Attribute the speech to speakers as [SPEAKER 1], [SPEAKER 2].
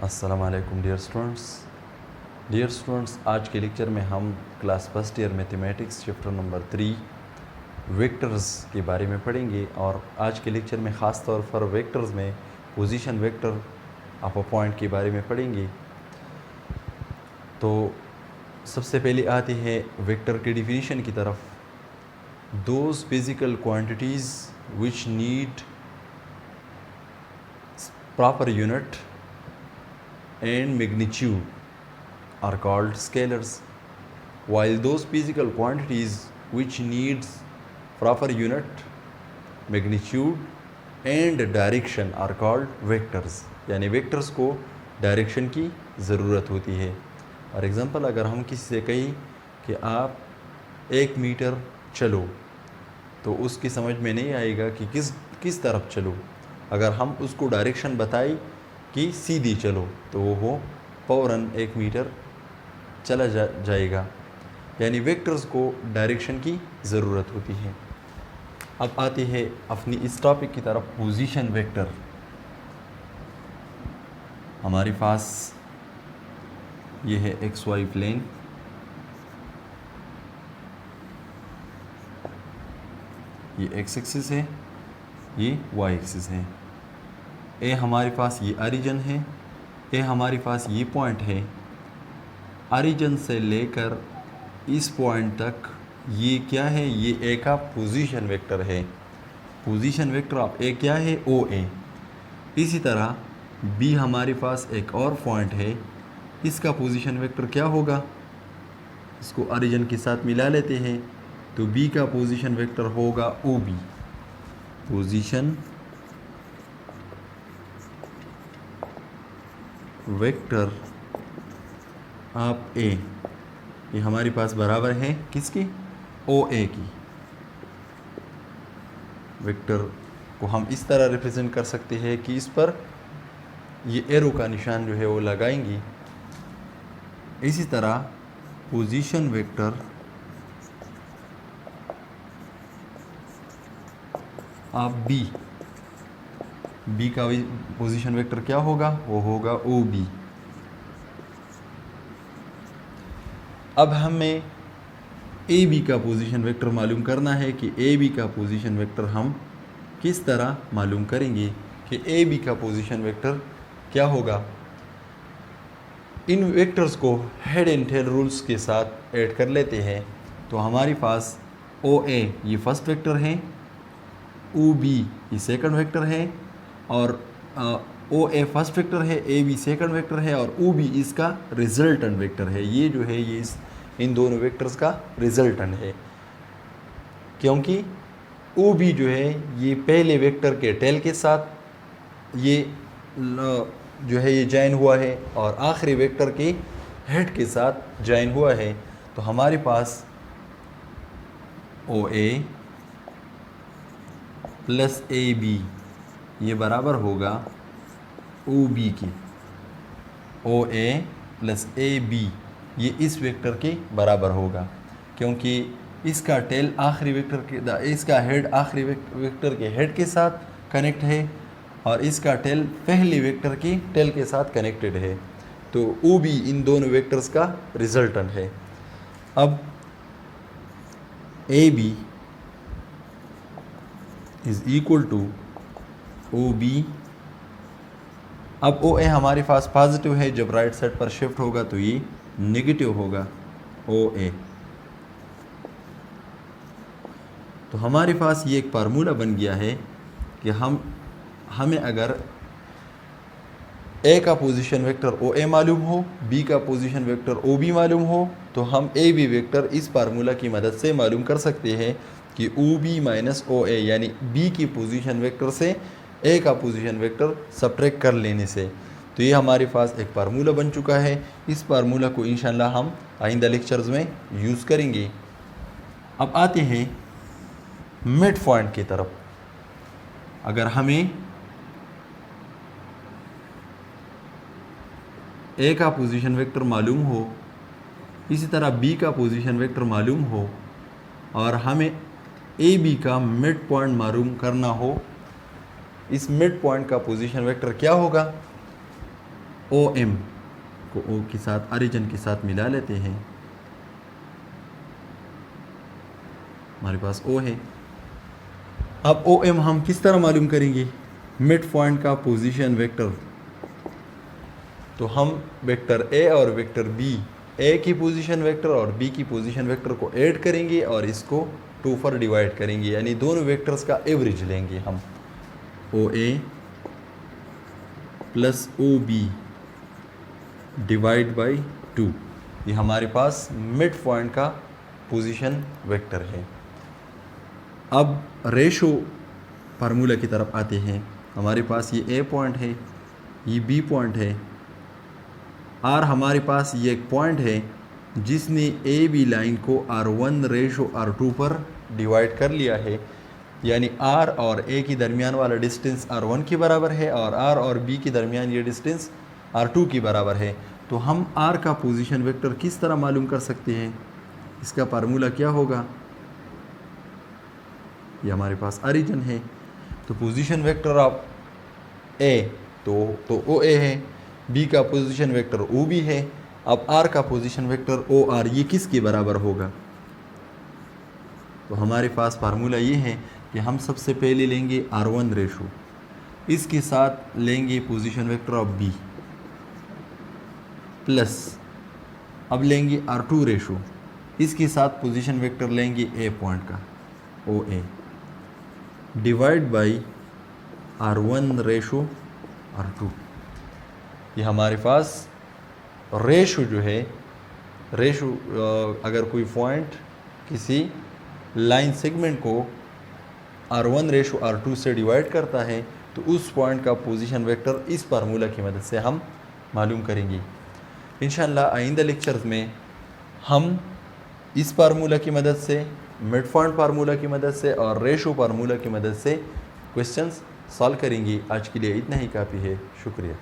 [SPEAKER 1] अस्सलाम वालेकुम dear students, आज के लेक्चर में हम class first year mathematics chapter number 3 vectors के बारे में पढ़ेंगे। और आज के लेक्चर में ख़ास तौर पर वेक्टर्स में position vector of a point के बारे में पढ़ेंगे। तो सबसे पहले आते हैं वेक्टर की डिफिनीशन की तरफ। Those physical quantities which need proper unit and magnitude are called scalars, while those physical quantities which needs proper unit, magnitude and direction are called vectors। यानी वेक्टर्स को डायरेक्शन की ज़रूरत होती है। फॉर एग्ज़ाम्पल, अगर हम किसी से कहें कि आप 1 मीटर चलो, तो उसकी समझ में नहीं आएगा कि किस तरफ चलो। अगर हम उसको डायरेक्शन बताएं कि सीधी चलो, तो वो फ़ौरन 1 मीटर चला जाएगा। यानी वेक्टर्स को डायरेक्शन की ज़रूरत होती है। अब आते हैं अपनी इस टॉपिक की तरफ, पोजीशन वेक्टर। हमारे पास ये है XY प्लेन, ये X एक्सिस है, ये Y एक्सिस है। ए हमारे पास ये ओरिजिन है, ए हमारे पास ये पॉइंट है। ओरिजिन से लेकर इस पॉइंट तक ये क्या है? ये ए का पोजीशन वेक्टर है। पोजीशन वेक्टर ऑफ ए क्या है? OA। इसी तरह बी हमारे पास एक और पॉइंट है, इसका पोजीशन वेक्टर क्या होगा? इसको ओरिजिन के साथ मिला लेते हैं, तो बी का पोजीशन वेक्टर होगा OB। पोजीशन वेक्टर ऑफ ए ये हमारे पास बराबर है किसकी? OA की। वेक्टर को हम इस तरह रिप्रेजेंट कर सकते हैं कि इस पर ये एरो का निशान जो है वो लगाएंगे। इसी तरह पोजीशन वेक्टर ऑफ बी का पोजीशन वेक्टर क्या होगा? वो होगा OB। अब हमें AB का पोजीशन वेक्टर मालूम करना है कि AB का पोजीशन वेक्टर हम किस तरह मालूम करेंगे कि AB का पोजीशन वेक्टर क्या होगा। इन वेक्टर्स को हेड एंड टेल रूल्स के साथ ऐड कर लेते हैं। तो हमारे पास OA ये फर्स्ट वेक्टर है, OB ये सेकंड वेक्टर है, और OA फर्स्ट वेक्टर है, AB सेकंड वेक्टर है, और OB इसका रिजल्टेंट वेक्टर है। ये जो है ये इन दोनों वेक्टर्स का रिजल्टेंट है, क्योंकि OB जो है ये पहले वेक्टर के टेल के साथ ये जो है ये जॉइन हुआ है, और आखिरी वेक्टर के हेड के साथ जॉइन हुआ है। तो हमारे पास OA प्लस AB ये बराबर होगा OB की। OA प्लस AB ये इस वेक्टर के बराबर होगा, क्योंकि इसका टेल आखिरी वेक्टर के इसका हेड आखिरी वेक्टर के हेड के साथ कनेक्ट है, और इसका टेल पहले वेक्टर की टेल के साथ कनेक्टेड है। तो OB इन दोनों वेक्टर्स का रिजल्टेंट है। अब AB is equal to OB। अब OA हमारे पास पॉजिटिव है, जब राइट साइड पर शिफ्ट होगा तो ये नेगेटिव होगा OA। तो हमारे पास ये एक फार्मूला बन गया है कि हमें अगर A का पोजीशन वेक्टर OA मालूम हो, B का पोजीशन वेक्टर OB मालूम हो, तो हम AB वेक्टर इस फार्मूला की मदद से मालूम कर सकते हैं कि OB माइनस OA यानी B की पोजीशन वेक्टर से A का पोजीशन वेक्टर सब्ट्रैक्ट कर लेने से। तो ये हमारे पास एक फार्मूला बन चुका है। इस फार्मूला को इंशाल्लाह हम आइंदा लेक्चर्स में यूज़ करेंगे। अब आते हैं मिड पॉइंट की तरफ। अगर हमें A का पोजीशन वेक्टर मालूम हो, इसी तरह B का पोजीशन वेक्टर मालूम हो, और हमें AB का मिड पॉइंट मालूम करना हो, इस मिड पॉइंट का पोजीशन वेक्टर क्या होगा? ओ एम को ओ के साथ ओरिजिन के साथ मिला लेते हैं, हमारे पास ओ है। अब ओ एम हम किस तरह मालूम करेंगे? मिड पॉइंट का पोजीशन वेक्टर। तो हम वेक्टर ए और वेक्टर बी, ए की पोजीशन वेक्टर और बी की पोजीशन वेक्टर को ऐड करेंगे और इसको 2 पर डिवाइड करेंगे, यानी दोनों वेक्टर्स का एवरेज लेंगे हम। O A plus O B divide by 2, ये हमारे पास मिड पॉइंट का पोजीशन वेक्टर है। अब रेशो फार्मूला की तरफ आते हैं। हमारे पास ये ए पॉइंट है, ये बी पॉइंट है, और हमारे पास ये एक पॉइंट है जिसने ए बी लाइन को R1 रेशो R2 पर डिवाइड कर लिया है, यानी R और A के दरमियान वाला डिस्टेंस R1 के बराबर है और R और B के दरमियान ये डिस्टेंस R2 के बराबर है। तो हम R का पोजीशन वेक्टर किस तरह मालूम कर सकते हैं? इसका फार्मूला क्या होगा? ये हमारे पास ओरिजिन है, तो पोजीशन वेक्टर ऑफ ए तो ओ ए है, बी का पोजीशन वेक्टर ओ बी है। अब आर का पोजीशन वेक्टर ओ आर, ये किसके बराबर होगा? तो हमारे पास फार्मूला ये है कि हम सबसे पहले लेंगे R1 रेशो, इसके साथ लेंगे position vector of B, plus अब लेंगे R2 रेशो, इसके साथ पोजीशन वेक्टर लेंगे ए पॉइंट का O A, divide by R1 ratio R2। ये हमारे पास रेशो जो है, रेशो अगर कोई पॉइंट किसी लाइन सेगमेंट को R1 रेशो R2 से डिवाइड करता है तो उस पॉइंट का पोजीशन वेक्टर इस फार्मूला की मदद से हम मालूम करेंगे। इंशाअल्लाह आइंदा लेक्चर्स में हम इस फार्मूला की मदद से, मिड पॉइंट फार्मूला की मदद से और रेशो फार्मूला की मदद से क्वेश्चंस सॉल्व करेंगे। आज के लिए इतना ही काफ़ी है। शुक्रिया।